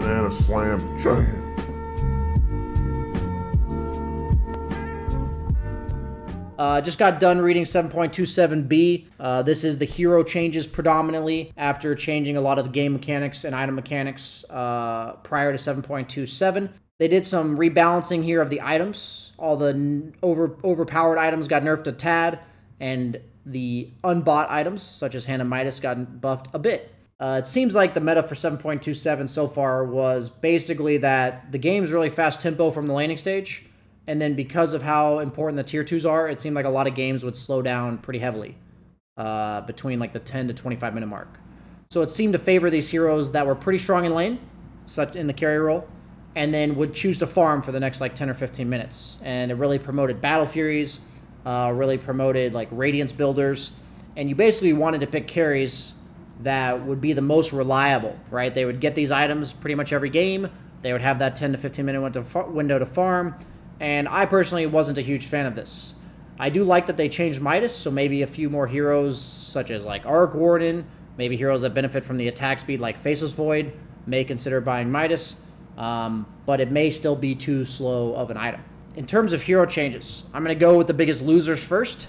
banana slam jam. Just got done reading 7.27b. This is the hero changes predominantly after changing a lot of the game mechanics and item mechanics prior to 7.27. They did some rebalancing here of the items. All the overpowered items got nerfed a tad, and the unbought items, such as Hand of Midas, got buffed a bit. It seems like the meta for 7.27 so far was basically that the game's really fast tempo from the laning stage, and then because of how important the tier 2s are, it seemed like a lot of games would slow down pretty heavily between like the 10 to 25 minute mark. So it seemed to favor these heroes that were pretty strong in lane, such in the carry role, and then would choose to farm for the next like 10 or 15 minutes. And it really promoted Battle Furies, really promoted like Radiance builders, and you basically wanted to pick carries that would be the most reliable, right? They would get these items pretty much every game. They would have that 10 to 15 minute window to farm, and I personally wasn't a huge fan of this. I do like that they changed Midas, so maybe a few more heroes such as like Arc Warden, maybe heroes that benefit from the attack speed like Faceless Void may consider buying Midas, but it may still be too slow of an item. In terms of hero changes, I'm going to go with the biggest losers first.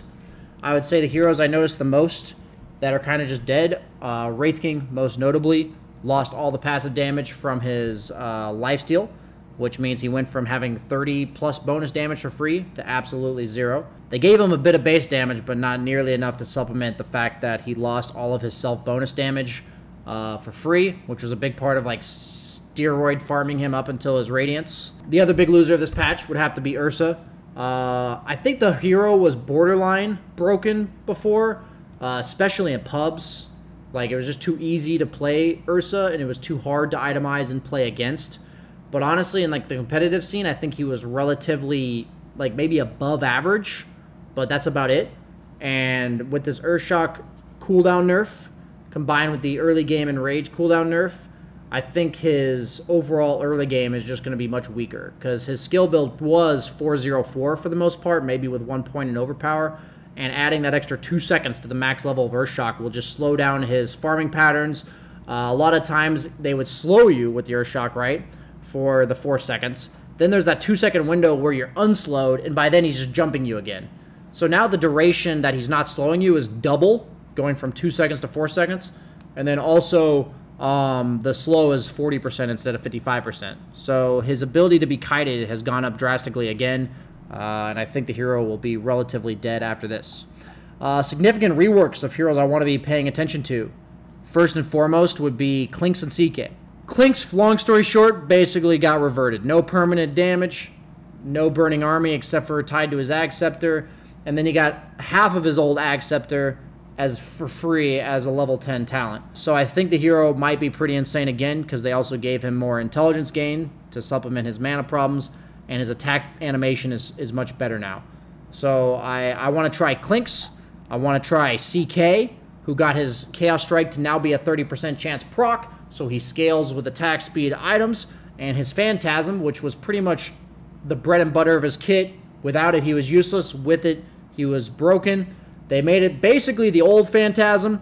I would say the heroes I noticed the most that are kind of just dead, Wraith King most notably, lost all the passive damage from his lifesteal, which means he went from having 30 plus bonus damage for free to absolutely 0. They gave him a bit of base damage, but not nearly enough to supplement the fact that he lost all of his self bonus damage for free, which was a big part of like steroid farming him up until his Radiance. The other big loser of this patch would have to be Ursa. I think the hero was borderline broken before, especially in pubs. Like, it was just too easy to play Ursa, and it was too hard to itemize and play against. But honestly, in like the competitive scene, I think he was relatively, like, maybe above average, but that's about it. And with this Earthshock cooldown nerf, combined with the early game and Rage cooldown nerf, I think his overall early game is just going to be much weaker, because his skill build was 404 for the most part, maybe with 1 point in overpower, and adding that extra 2 seconds to the max level of Earthshock will just slow down his farming patterns. A lot of times they would slow you with the Earthshock, right, for the 4 seconds. Then there's that 2 second window where you're unslowed, and by then he's just jumping you again. So now the duration that he's not slowing you is double, going from 2 seconds to 4 seconds, and then also the slow is 40% instead of 55%. So his ability to be kited has gone up drastically again, and I think the hero will be relatively dead after this. Significant reworks of heroes I want to be paying attention to. First and foremost would be Clinks and CK. Clinks, long story short, basically got reverted. No permanent damage, no burning army except for tied to his Ag Scepter, and then he got half of his old Ag Scepter as for free as a level 10 talent. So I think the hero might be pretty insane again, because they also gave him more intelligence gain to supplement his mana problems, and his attack animation is much better now. So I want to try Clinks. I want to try CK, who got his Chaos Strike to now be a 30% chance proc, so he scales with attack speed items, and his Phantasm, which was pretty much the bread and butter of his kit. Without it, he was useless. With it, he was broken. They made it basically the old Phantasm,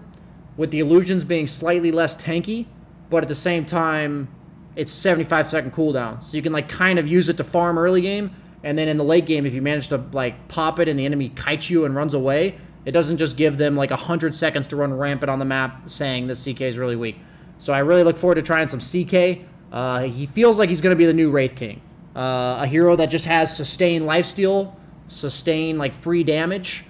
with the illusions being slightly less tanky, but at the same time, it's 75-second cooldown. So you can like kind of use it to farm early game, and then in the late game, if you manage to like pop it and the enemy kites you and runs away, it doesn't just give them like 100 seconds to run rampant on the map saying this CK is really weak. So I really look forward to trying some CK. He feels like he's going to be the new Wraith King. A hero that just has sustain lifesteal, sustain like free damage,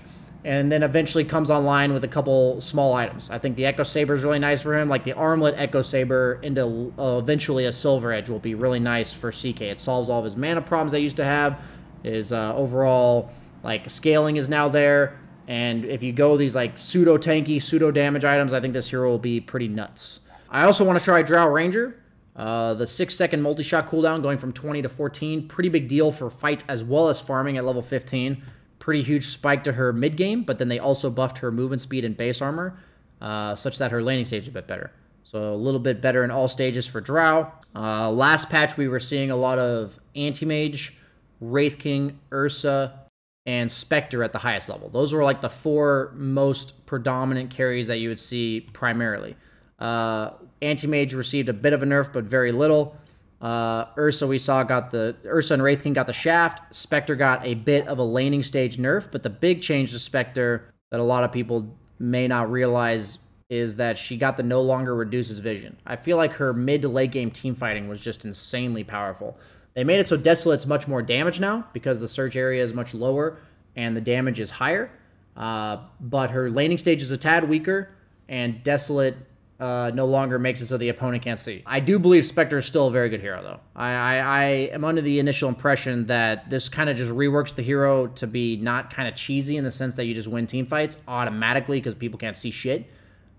and then eventually comes online with a couple small items. I think the Echo Saber is really nice for him. Like the Armlet Echo Saber into eventually a Silver Edge will be really nice for CK. It solves all of his mana problems they used to have. His overall like scaling is now there. And if you go these like pseudo-tanky, pseudo-damage items, I think this hero will be pretty nuts. I also want to try Drow Ranger. The 6-second multi-shot cooldown going from 20 to 14. Pretty big deal for fights as well as farming at level 15. Pretty huge spike to her mid-game, but then they also buffed her movement speed and base armor, such that her laning stage is a bit better. So a little bit better in all stages for Drow. Last patch, we were seeing a lot of Anti-Mage, Wraith King, Ursa, and Spectre at the highest level. Those were like the 4 most predominant carries that you would see primarily. Anti-Mage received a bit of a nerf, but very little. Ursa, we saw, got the... Ursa and Wraith King got the Shaft. Spectre got a bit of a laning stage nerf, but the big change to Spectre that a lot of people may not realize is that she got the no longer reduces vision. I feel like her mid to late game team fighting was just insanely powerful. They made it so Desolate's much more damage now because the search area is much lower and the damage is higher. But her laning stage is a tad weaker, and Desolate no longer makes it so the opponent can't see. I do believe Spectre is still a very good hero, though. I am under the initial impression that this kind of just reworks the hero to be not kind of cheesy in the sense that you just win team fights automatically because people can't see shit.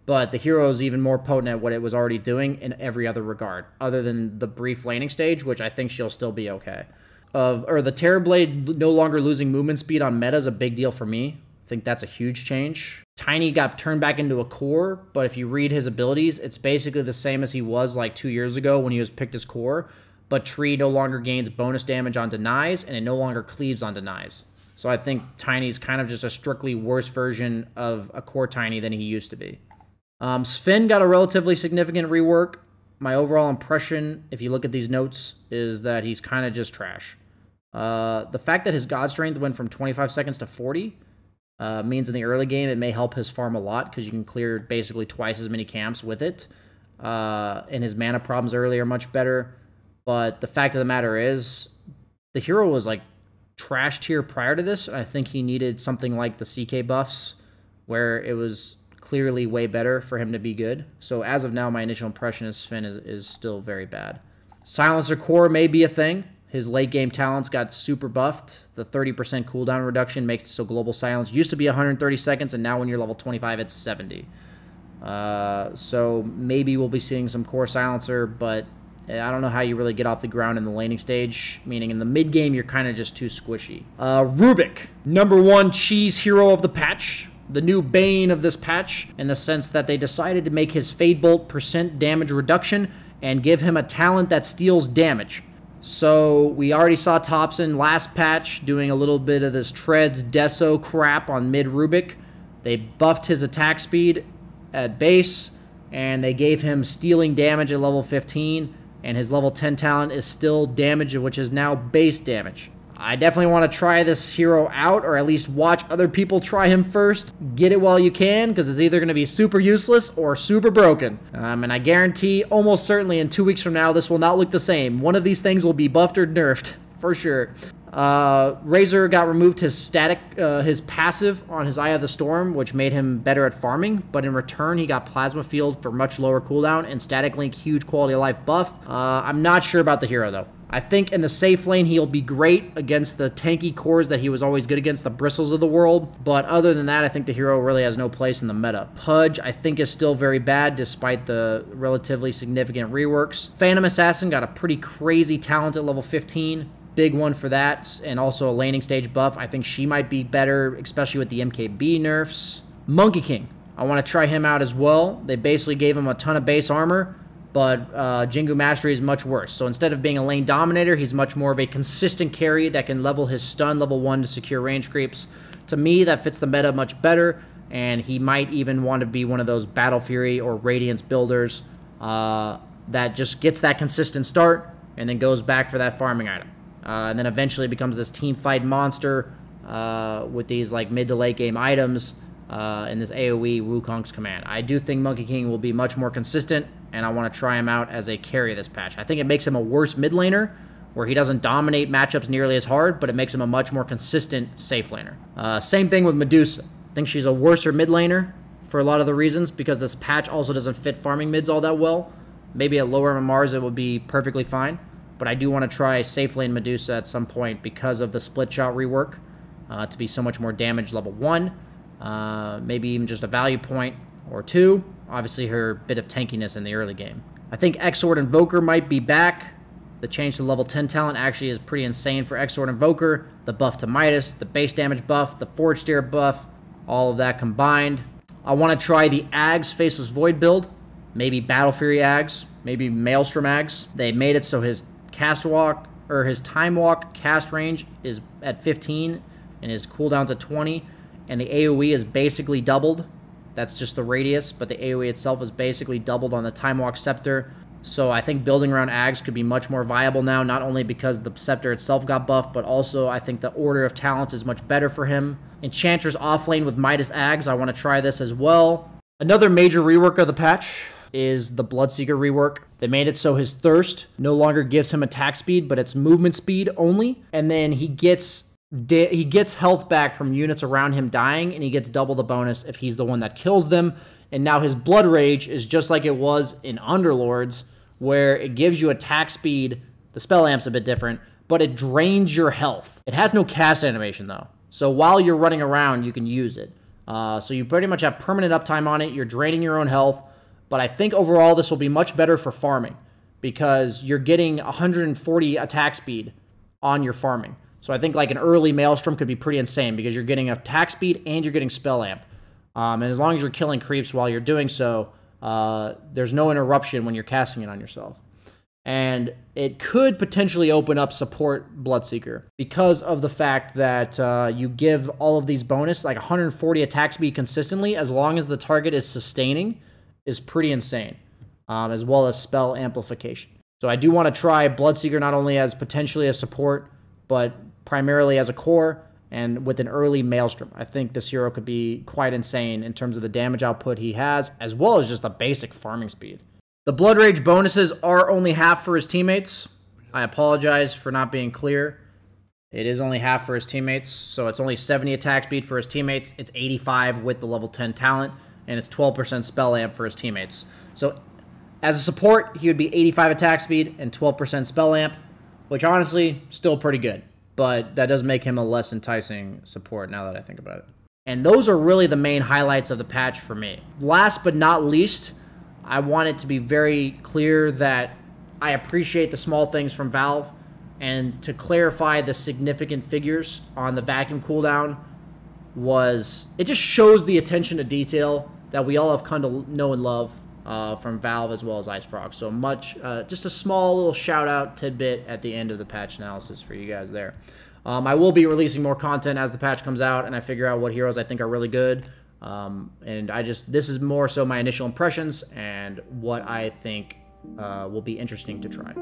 But the hero is even more potent at what it was already doing in every other regard, other than the brief laning stage, which I think she'll still be okay. The Terrorblade no longer losing movement speed on meta is a big deal for me. I think that's a huge change. Tiny got turned back into a core, but if you read his abilities, it's basically the same as he was like 2 years ago when he was picked as core, but Tree no longer gains bonus damage on denies, and it no longer cleaves on denies. So I think Tiny's kind of just a strictly worse version of a core Tiny than he used to be. Sven got a relatively significant rework. My overall impression, if you look at these notes, is that he's kind of just trash. The fact that his God Strength went from 25 seconds to 40 means in the early game it may help his farm a lot because you can clear basically twice as many camps with it. And his mana problems early are much better. But the fact of the matter is, the hero was like trash tier prior to this. I think he needed something like the CK buffs where it was clearly way better for him to be good. So as of now, my initial impression is Sven is still very bad. Silencer core may be a thing. His late game talents got super buffed. The 30% cooldown reduction makes it so global silence used to be 130 seconds, and now when you're level 25, it's 70. So maybe we'll be seeing some core silencer, but I don't know how you really get off the ground in the laning stage, meaning in the mid game, you're kind of just too squishy. Rubick, #1 cheese hero of the patch. The new bane of this patch, in the sense that they decided to make his Fade Bolt % damage reduction and give him a talent that steals damage. So we already saw Thompson last patch doing a little bit of this Treads Deso crap on mid Rubick. They buffed his attack speed at base, and they gave him stealing damage at level 15, and his level 10 talent is still damage, which is now base damage. I definitely want to try this hero out, or at least watch other people try him first. Get it while you can, because it's either going to be super useless or super broken. And I guarantee, almost certainly in 2 weeks from now, this will not look the same. One of these things will be buffed or nerfed, for sure. Razor got removed his his passive on his Eye of the Storm, which made him better at farming, but in return he got Plasma Field for much lower cooldown and Static Link huge quality of life buff. I'm not sure about the hero though. I think in the safe lane he'll be great against the tanky cores that he was always good against, the Bristles of the world, but other than that I think the hero really has no place in the meta. Pudge I think is still very bad despite the relatively significant reworks. Phantom Assassin got a pretty crazy talent at level 15. Big one for that, and also a laning stage buff. I think she might be better, especially with the MKB nerfs. Monkey King, I want to try him out as well. They basically gave him a ton of base armor, but Jingu Mastery is much worse. So instead of being a lane dominator, he's much more of a consistent carry that can level his stun level 1 to secure range creeps. To me, that fits the meta much better, and he might even want to be one of those Battle Fury or Radiance builders that just gets that consistent start and then goes back for that farming item. And then eventually becomes this team fight monster with these like mid to late game items in this AoE Wukong's command. I do think Monkey King will be much more consistent, and I want to try him out as a carry this patch. I think it makes him a worse mid laner, where he doesn't dominate matchups nearly as hard, but it makes him a much more consistent safe laner. Same thing with Medusa. I think she's a worser mid laner for a lot of the reasons, because this patch also doesn't fit farming mids all that well. Maybe at lower MMRs it will be perfectly fine. But I do want to try safe lane Medusa at some point because of the split shot rework to be so much more damage level 1. Maybe even just a value point or 2. Obviously her bit of tankiness in the early game. I think Exort Invoker might be back. The change to level 10 talent actually is pretty insane for Exort Invoker. The buff to Midas, the base damage buff, the Forge Steer buff, all of that combined. I want to try the Ags Faceless Void build. Maybe Battle Fury Ags, maybe Maelstrom Ags. They made it so his cast walk, or his time walk cast range is at 15 and his cooldown's at 20, and the AoE is basically doubled. That's just the radius, but the AoE itself is basically doubled on the time walk scepter. So I think building around Ags could be much more viable now, not only because the Scepter itself got buffed, but also I think the Order of Talents is much better for him. Enchantress offlane with Midas Ags, I want to try this as well. Another major rework of the patch is the Bloodseeker rework. They made it so his Thirst no longer gives him attack speed, but it's movement speed only. And then he gets health back from units around him dying, and he gets double the bonus if he's the one that kills them. And now his Blood Rage is just like it was in Underlords, where it gives you attack speed. The spell amp's a bit different, but it drains your health. It has no cast animation, though. So while you're running around, you can use it. So you pretty much have permanent uptime on it. You're draining your own health. But I think overall this will be much better for farming because you're getting 140 attack speed on your farming. So I think like an early Maelstrom could be pretty insane because you're getting attack speed and you're getting spell amp. And as long as you're killing creeps while you're doing so, there's no interruption when you're casting it on yourself. And it could potentially open up support Bloodseeker because of the fact that you give all of these bonus, like 140 attack speed consistently, as long as the target is sustaining, is pretty insane, as well as spell amplification. So I do want to try Bloodseeker not only as potentially a support, but primarily as a core and with an early Maelstrom. I think this hero could be quite insane in terms of the damage output he has, as well as just the basic farming speed. The Blood Rage bonuses are only half for his teammates. I apologize for not being clear. It is only half for his teammates, so it's only 70 attack speed for his teammates. It's 85 with the level 10 talent, and it's 12% spell amp for his teammates. So as a support, he would be 85 attack speed and 12% spell amp, which honestly, still pretty good. But that does make him a less enticing support now that I think about it. And those are really the main highlights of the patch for me. Last but not least, I want it to be very clear that I appreciate the small things from Valve, and to clarify the significant figures on the vacuum cooldown it just shows the attention to detail that we all have come to know and love from Valve as well as IceFrog. So just a small little shout out tidbit at the end of the patch analysis for you guys there. I will be releasing more content as the patch comes out and I figure out what heroes I think are really good. And this is more so my initial impressions and what I think will be interesting to try.